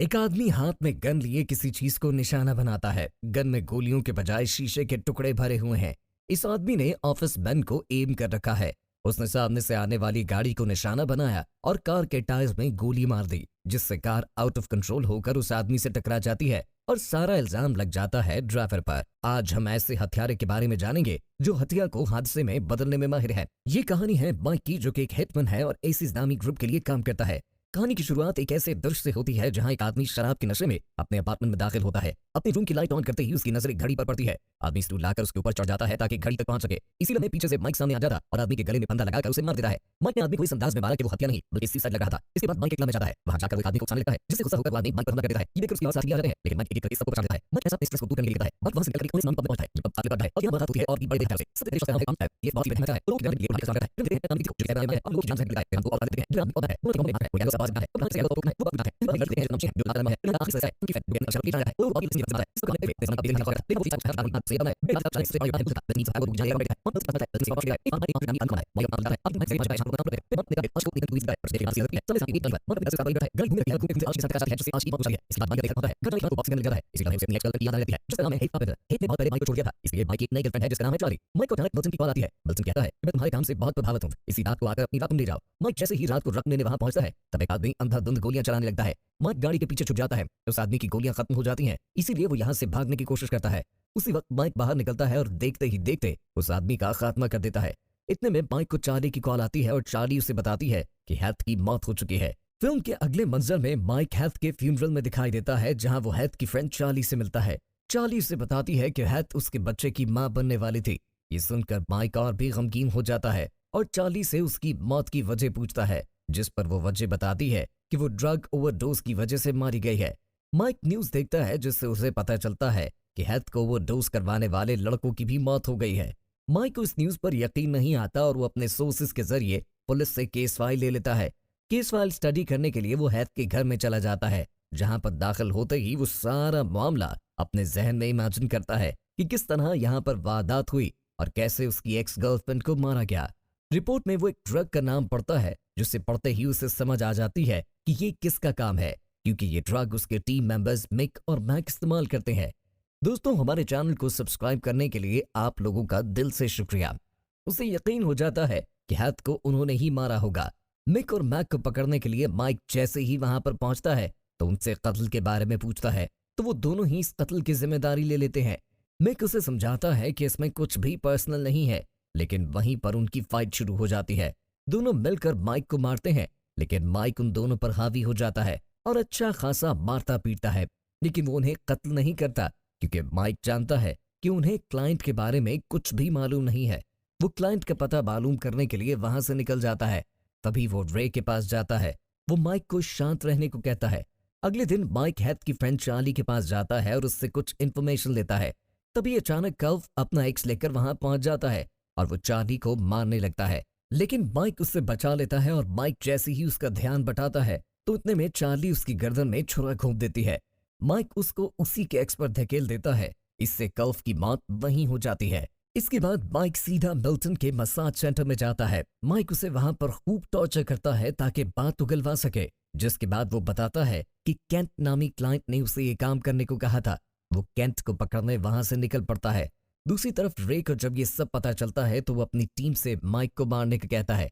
एक आदमी हाथ में गन लिए किसी चीज को निशाना बनाता है। गन में गोलियों के बजाय शीशे के टुकड़े भरे हुए हैं। इस आदमी ने ऑफिस मैन को एम कर रखा है। उसने सामने से आने वाली गाड़ी को निशाना बनाया और कार के टायर में गोली मार दी, जिससे कार आउट ऑफ कंट्रोल होकर उस आदमी से टकरा जाती है और सारा इल्जाम लग जाता है ड्राइवर पर। आज हम ऐसे हथियारे के बारे में जानेंगे जो हथियार को हादसे में बदलने में माहिर है। ये कहानी है माइक की, जो कि एक हिटमैन है और एसिस नामी ग्रुप के लिए काम करता है। कहानी की शुरुआत एक ऐसे दृश्य से होती है जहां एक आदमी शराब के नशे में अपने अपार्टमेंट में दाखिल होता है। अपने रूम की लाइट ऑन करते ही उसकी नजर एक घड़ी पर पड़ती है। आदमी स्टूल लाकर उसके ऊपर चढ़ जाता है ताकि घड़ी तक पहुंच सके। इसी लम्हे पीछे से माइक सामने आ जाता और आदमी के गले में फंदा लगाकर उसे मार देता है। माइक ने आदमी को इस अंदाज में मारा कि वो हत्या नहीं बल्कि सुसाइड लग रहा था। इसके बाद माइक एक में जाता है, वहां जाकर वो एक आदमी को उछालने लगता है, जिससे गुस्सा होकर वो आदमी माइक पर हमला कर देता है। ये देखकर उसके और साथी आ जाते हैं, लेकिन माइक एक करके सबको बचा लेता है। माइक ऐसा स्ट्रेस को दूर करने के लिए करता है। माइक वहां से निकलकर पुलिस नाम पर पहुंचता है, जब आगे बढ़ता है और यहां बात होती है और भी बड़े देर से सबसे तेज काम है। ये बहुत ही बेहतर है, लोग जाने के लिए बड़ा काम करता है। फिर देखते हैं आदमी को चुप रहता है और लोग जान से निकलता है। हम तो और देखते हैं जो आदमी होता है वो काम में आता है, वो आवाज आता है और से लोग वो बात है। वो देखते हैं जो नाम है जो आखिर से है उनकी फैट बेन शब्द लिखा है वो बहुत ही बात है। इसको करने पे इसका भी लिखा है, लेकिन वो चीज का बात से है बेटा का से आया है तो नीचे आगे जाएगा बेटा और बस पता है इसका बात है ये आदमी अनकॉमन है। वो काम है अब मैं से भाषा को काम करते हैं मेरा आज को एक ट्वीट है पर देखिए आसी है चले साथी एक मतलब इसका बात है गल घूमने के घूमने आज के साथ है आज की बहुत है। इसके बाद माइक देखा होता है गल को बॉक्सिंग करने लगा है। इसी तरह से नेक्स्ट कल याद रहती है जिसका नाम है हेट पापेटर। हेट ने बहुत पहले माइक को छोड़ दिया था, इसलिए माइक की एक नई गर्लफ्रेंड है जिसका नाम है चार्ली। माइक को अचानक मिल्टन की कॉल आती है। मिल्टन कहता है मैं तुम्हारे काम से बहुत प्रभावित हूं, इसी रात को आकर अपनी रकम ले जाओ। माइक जैसे ही रात को रकम लेने वहां पहुंचता है तब एक आदमी अंधाधुंध गोलियां चलाने लगता है। माइक गाड़ी के पीछे छुप जाता है, उस आदमी की गोलियां खत्म हो जाती हैं, इसीलिए वो यहाँ से भागने की कोशिश करता है। उसी वक्त माइक बाहर निकलता है और देखते ही देखते उस आदमी का खात्मा कर देता है। इतने में माइक को चार्ली की कॉल आती है और चार्ली उसे बताती है कि हैथ की मौत हो चुकी है। फिल्म के अगले मंजर में माइक हैथ के फ्यूनरल में दिखाई देता है, जहां वो हैथ की फ्रेंड चार्ली से मिलता है। चार्ली उसे बताती है कि हैथ उसके बच्चे की मां बनने वाली थी। ये सुनकर माइक और भी गमगीन हो जाता है और चार्ली से उसकी मौत की वजह पूछता है, जिस पर वो वजह बताती है कि वो ड्रग ओवरडोज की वजह से मारी गई है। माइक न्यूज देखता है, जिससे उसे पता चलता है कि हैथ को ओवरडोज करवाने वाले लड़कों की भी मौत हो गई है। माइक को इस न्यूज पर यकीन नहीं आता और वो अपने सोर्सेज के जरिए पुलिस से केस फाइल ले लेता है। केस फाइल स्टडी करने के लिए वो हैथ के घर में चला जाता है, जहां पर दाखिल होते ही वो सारा मामला अपने जहन में इमेजिन करता है कि किस तरह यहाँ पर वारदात हुई और कैसे उसकी एक्स गर्लफ्रेंड को मारा गया। रिपोर्ट में वो एक ड्रग का नाम पढ़ता है, जिसे पढ़ते ही उसे समझ आ जाती है कि ये किसका काम है, क्योंकि ये ड्रग उसके टीम मेंबर्स मिक और मैक इस्तेमाल करते हैं। दोस्तों, हमारे चैनल को सब्सक्राइब करने के लिए आप लोगों का दिल से शुक्रिया। उसे यकीन हो जाता है कि हैथ को उन्होंने ही मारा होगा। मिक और मैक को पकड़ने के लिए माइक जैसे ही वहां पर पहुंचता है तो उनसे कत्ल के बारे में पूछता है, तो वो दोनों ही इस कत्ल की जिम्मेदारी ले लेते हैं। मिक उसे समझाता है कि इसमें कुछ भी पर्सनल नहीं है, लेकिन वहीं पर उनकी फाइट शुरू हो जाती है। दोनों मिलकर माइक को मारते हैं, लेकिन माइक उन दोनों पर हावी हो जाता है और अच्छा खासा मारता पीटता है, लेकिन वो उन्हें कत्ल नहीं करता, क्योंकि माइक जानता है कि उन्हें क्लाइंट के बारे में कुछ भी मालूम नहीं है। वो क्लाइंट का पता मालूम करने के लिए वहां से निकल जाता है। तभी वो रे के पास जाता है। वो माइक को शांत रहने को कहता है। अगले दिन माइक हैथ की फ्रेंड चार्ली के पास जाता है और उससे कुछ इन्फॉर्मेशन लेता है। तभी अचानक कव अपना एक्स लेकर वहां पहुंच जाता है और वो चार्ली को मारने लगता है, लेकिन माइक उससे बचा लेता है और माइक जैसे ही उसका ध्यान बटाता है तो इतने में चार्ली उसकी गर्दन में छुरा घोंप देती है। माइक उसको उसी के एक्स पर धकेल देता है। इससे कल्फ की मौत वहीं हो जाती है। इसके बाद माइक सीधा मिल्टन के मसाज सेंटर में जाता है। माइक उसे वहां पर खूब टॉर्चर करता है ताकि बात उगलवा सके, जिसके बाद वो बताता है कि केंट नामी क्लाइंट ने उसे ये काम करने को कहा था। वो केंट को पकड़ने वहां से निकल पड़ता है। दूसरी तरफ रे को जब ये सब पता चलता है तो वो अपनी टीम से माइक को मारने का कहता है।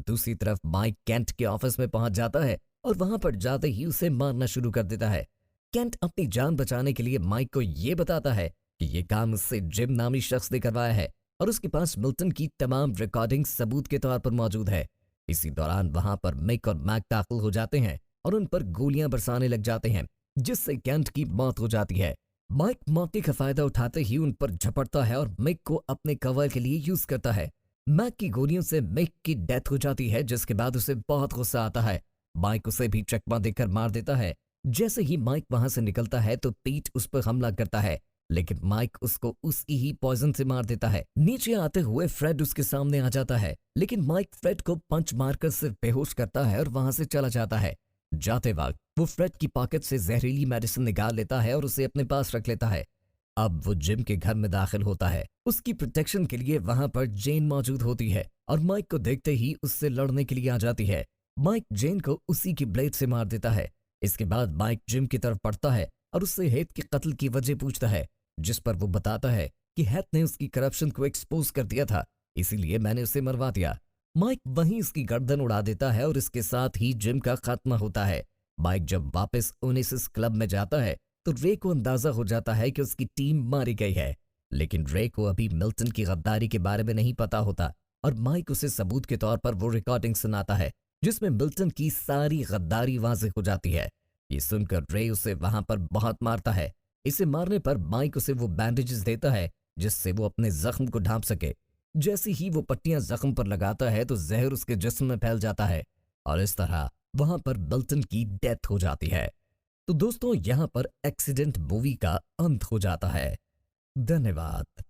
दूसरी तरफ माइक केंट के ऑफिस में पहुंच जाता है और वहां पर जाते ही उसे मारना शुरू कर देता है। केंट अपनी जान बचाने के लिए माइक को ये बताता है कि ये काम उससे जिम नामी शख्स ने करवाया है और उसके पास मिल्टन की तमाम रिकॉर्डिंग सबूत के तौर पर मौजूद है। इसी दौरान वहां पर मिक और मैक दाखिल हो जाते हैं और उन पर गोलियां बरसाने लग जाते हैं, जिससे केंट की मौत हो जाती है। माइक मौके का फायदा उठाते ही उन पर झपटता है और मिक को अपने कवर के लिए यूज करता है। मैक की गोलियों से मिक की डेथ हो जाती है, जिसके बाद उसे बहुत गुस्सा आता है। माइक उसे भी चकमा देकर मार देता है। जैसे ही माइक वहां से निकलता है तो पीट उस पर हमला करता है, लेकिन माइक उसको उसकी ही पॉइजन से मार देता है। नीचे आते हुए फ्रेड उसके सामने आ जाता है, लेकिन माइक फ्रेड को पंच मारकर सिर्फ बेहोश करता है और वहां से चला जाता है। जाते वक्त वो फ्रेड की पॉकेट से जहरीली मेडिसिन निकाल लेता है और उसे अपने पास रख लेता है। अब वो जिम के घर में दाखिल होता है। उसकी प्रोटेक्शन के लिए वहां पर जेन मौजूद होती है और माइक को देखते ही उससे लड़ने के लिए आ जाती है। माइक जेन को उसी की ब्लेड से मार देता है। इसके बाद माइक जिम की तरफ बढ़ता है और उससे हेथ के कत्ल की वजह पूछता है, जिस पर वो बताता है कि हेथ ने उसकी करप्शन को एक्सपोज कर दिया था, इसीलिए मैंने उसे मरवा दिया। माइक वहीं उसकी गर्दन उड़ा देता है और इसके साथ ही जिम का खात्मा होता है। माइक जब वापस ओनेसिस क्लब में जाता है तो रे को अंदाजा हो जाता है कि उसकी टीम मारी गई है, लेकिन रे को अभी मिल्टन की गद्दारी के बारे में नहीं पता होता और माइक उसे सबूत के तौर पर वो रिकॉर्डिंग सुनाता है जिसमें मिल्टन की सारी गद्दारी वाज़ेह हो जाती है। ये सुनकर रे उसे वहां पर बहुत मारता है। इसे मारने पर माइक उसे वो बैंडेजेस देता है जिससे वो अपने जख्म को ढांप सके। जैसे ही वो पट्टियां जख्म पर लगाता है तो जहर उसके जिस्म में फैल जाता है और इस तरह वहां पर मिल्टन की डेथ हो जाती है। तो दोस्तों, यहाँ पर एक्सीडेंट मूवी का अंत हो जाता है। धन्यवाद।